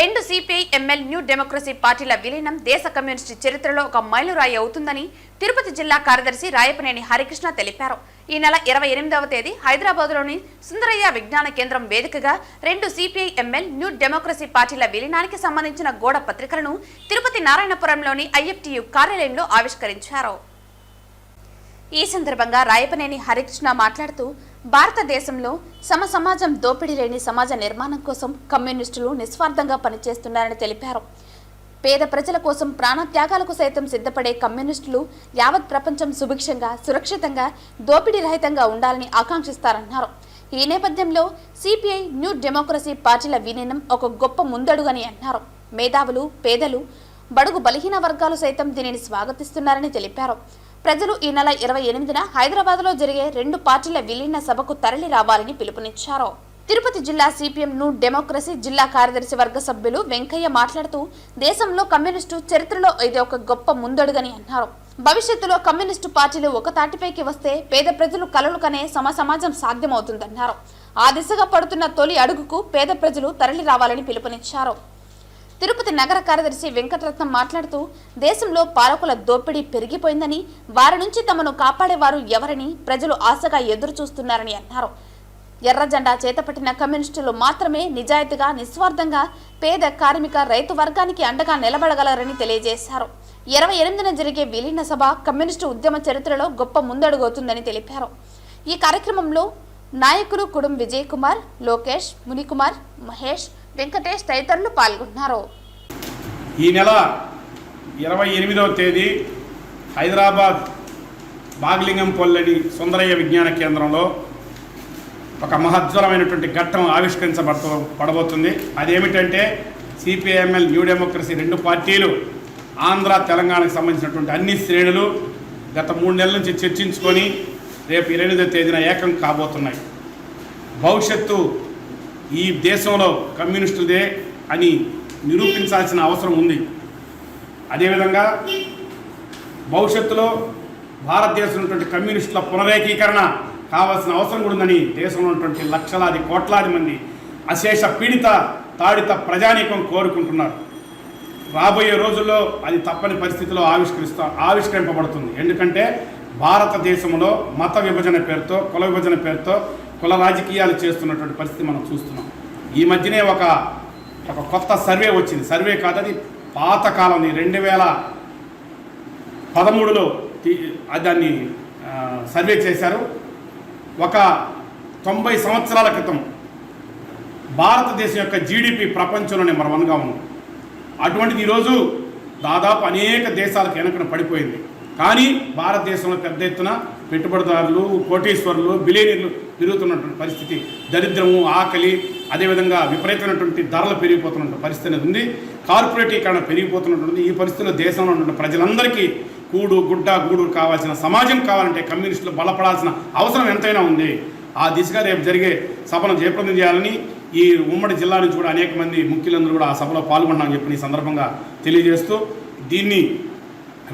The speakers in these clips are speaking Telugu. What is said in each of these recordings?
రెండు సిపిఐ ఎంఎల్ న్యూ డెమోక్రసీ పార్టీల విలీనం దేశ కమ్యూనిస్టు చరిత్రలో ఒక మైలురాయి అవుతుందని తిరుపతి జిల్లా కార్యదర్శి రాయపనేని హరికృష్ణ తెలిపారు. ఈ నెల 28వ తేదీ హైదరాబాద్లోని సుందరయ్య విజ్ఞాన కేంద్రం వేదికగా రెండు సిపిఐ ఎంఎల్ న్యూ డెమోక్రసీ పార్టీల విలీనానికి సంబంధించిన గోడ పత్రికలను తిరుపతి నారాయణపురంలోని ఐఎఫ్టియు కార్యాలయంలో ఆవిష్కరించారు. ఈ సందర్భంగా రాయపనేని హరికృష్ణ మాట్లాడుతూ, భారతదేశంలో సమాజం దోపిడీ లేని సమాజ నిర్మాణం కోసం కమ్యూనిస్టులు నిస్వార్థంగా పనిచేస్తున్నారని తెలిపారు. పేద ప్రజల కోసం ప్రాణత్యాగాలకు సైతం సిద్ధపడే కమ్యూనిస్టులు యావత్ ప్రపంచం సుభిక్షంగా, సురక్షితంగా, దోపిడీ రహితంగా ఉండాలని ఆకాంక్షిస్తారన్నారు. ఈ నేపథ్యంలో సిపిఐ న్యూ డెమోక్రసీ పార్టీల విలీనం ఒక గొప్ప ముందడుగని అన్నారు. మేధావులు, పేదలు, బడుగు బలహీన వర్గాలు సైతం దీనిని స్వాగతిస్తున్నారని తెలిపారు. ప్రజలు ఈ నెల 28న హైదరాబాద్లో జరిగే రెండు పార్టీల విలీన సభకు తరలి రావాలని పిలుపునిచ్చారు. తిరుపతి జిల్లా సిపిఎం న్యూ డెమోక్రసీ జిల్లా కార్యదర్శి వర్గ సభ్యులు వెంకయ్య మాట్లాడుతూ, దేశంలో కమ్యూనిస్టు చరిత్రలో ఇది ఒక గొప్ప ముందడుగని అన్నారు. భవిష్యత్తులో కమ్యూనిస్టు పార్టీలు ఒక తాటిపైకి వస్తే పేద ప్రజలు కలలు కనే సమాజం సాధ్యమవుతుందన్నారు. ఆ దిశగా పడుతున్న తొలి అడుగుకు పేద ప్రజలు తరలి రావాలని పిలుపునిచ్చారు. తిరుపతి నగర కార్యదర్శి వెంకటరత్నం మాట్లాడుతూ, దేశంలో పాలకుల దోపిడీ పెరిగిపోయిందని, వారి నుంచి తమను కాపాడేవారు ఎవరని ప్రజలు ఆశగా ఎదురు చూస్తున్నారని అన్నారు. ఎర్ర జెండా చేతపట్టిన కమ్యూనిస్టులు మాత్రమే నిజాయితీగా, నిస్వార్థంగా పేద, కార్మిక, రైతు వర్గానికి అండగా నిలబడగలరని తెలియజేశారు. 28న జరిగే విలీన సభ కమ్యూనిస్టు ఉద్యమ చరిత్రలో గొప్ప ముందడుగవుతుందని తెలిపారు. ఈ కార్యక్రమంలో నాయకులు కుడుం విజయ్ కుమార్, లోకేష్, మునికుమార్, మహేష్, వెంకటేష్ తదితరులు పాల్గొన్నారు. ఈ నెల 28వ తేదీ హైదరాబాద్ బాగ్లింగంపల్లి సుందరయ్య విజ్ఞాన కేంద్రంలో ఒక మహోజ్వలమైనటువంటి ఘట్టం ఆవిష్కరించబడబోతుంది. అదేమిటంటే సిపిఐఎంఎల్ న్యూ డెమోక్రసీ రెండు పార్టీలు ఆంధ్ర, తెలంగాణకు సంబంధించినటువంటి అన్ని శ్రేణులు గత 3 నెలల నుంచి చర్చించుకొని రేపు 28వ తేదీన ఏకం కాబోతున్నాయి. భవిష్యత్తు ఈ దేశంలో కమ్యూనిస్టులదే అని నిరూపించాల్సిన అవసరం ఉంది. అదేవిధంగా భవిష్యత్తులో భారతదేశంలో ఉన్నటువంటి కమ్యూనిస్టుల పునరేకీకరణ కావాల్సిన అవసరం కూడా ఉందని దేశంలో ఉన్నటువంటి లక్షలాది కోట్లాది మంది అశేష పీడిత తాడిత ప్రజానీకం కోరుకుంటున్నారు. రాబోయే రోజుల్లో అది తప్పని పరిస్థితిలో ఆవిష్కరింపబడుతుంది. ఎందుకంటే భారతదేశంలో మత విభజన పేరుతో, కుల విభజన పేరుతో కుల రాజకీయాలు చేస్తున్నటువంటి పరిస్థితి మనం చూస్తున్నాం. ఈ మధ్యనే ఒక కొత్త సర్వే వచ్చింది. సర్వే కాదు, అది పాతకాలం 2013లో దాన్ని సర్వే చేశారు. ఒక 90 సంవత్సరాల క్రితం భారతదేశం యొక్క జీడిపి ప్రపంచంలో నెంబర్ 1గా ఉంది. అటువంటిది ఈరోజు దాదాపు అనేక దేశాలకు వెనకన పడిపోయింది. కానీ భారతదేశంలో పెద్ద ఎత్తున పెట్టుబడిదారులు, కోటీశ్వరులు, బిలియనీర్లు పెరుగుతున్నటువంటి పరిస్థితి, దరిద్రము, ఆకలి, అదేవిధంగా విపరీతమైనటువంటి ధరలు పెరిగిపోతున్నటువంటి పరిస్థితి అనేది ఉంది. కార్పొరేటీకరణ పెరిగిపోతున్నటువంటి ఈ పరిస్థితిలో దేశంలో ఉన్న ప్రజలందరికీ కూడు, గుడ్డ, గూడు కావాల్సిన సమాజం కావాలంటే కమ్యూనిస్టులు బలపడాల్సిన అవసరం ఎంతైనా ఉంది. ఆ దిశగా రేపు జరిగే సభను జయప్రదం చేయాలని ఈ ఉమ్మడి జిల్లా నుంచి కూడా అనేక మంది ముఖ్యులందరూ కూడా ఆ సభలో పాల్గొన్నామని చెప్పి ఈ సందర్భంగా తెలియజేస్తూ, దీన్ని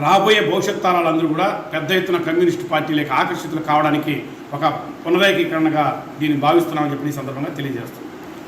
రాబోయే భవిష్యత్ తరాలందరూ కూడా పెద్ద ఎత్తున కమ్యూనిస్టు పార్టీలకు ఆకర్షితులు కావడానికి ఒక పునరేకీకరణగా దీన్ని భావిస్తున్నామని చెప్పి ఈ సందర్భంగా తెలియజేస్తున్నాం.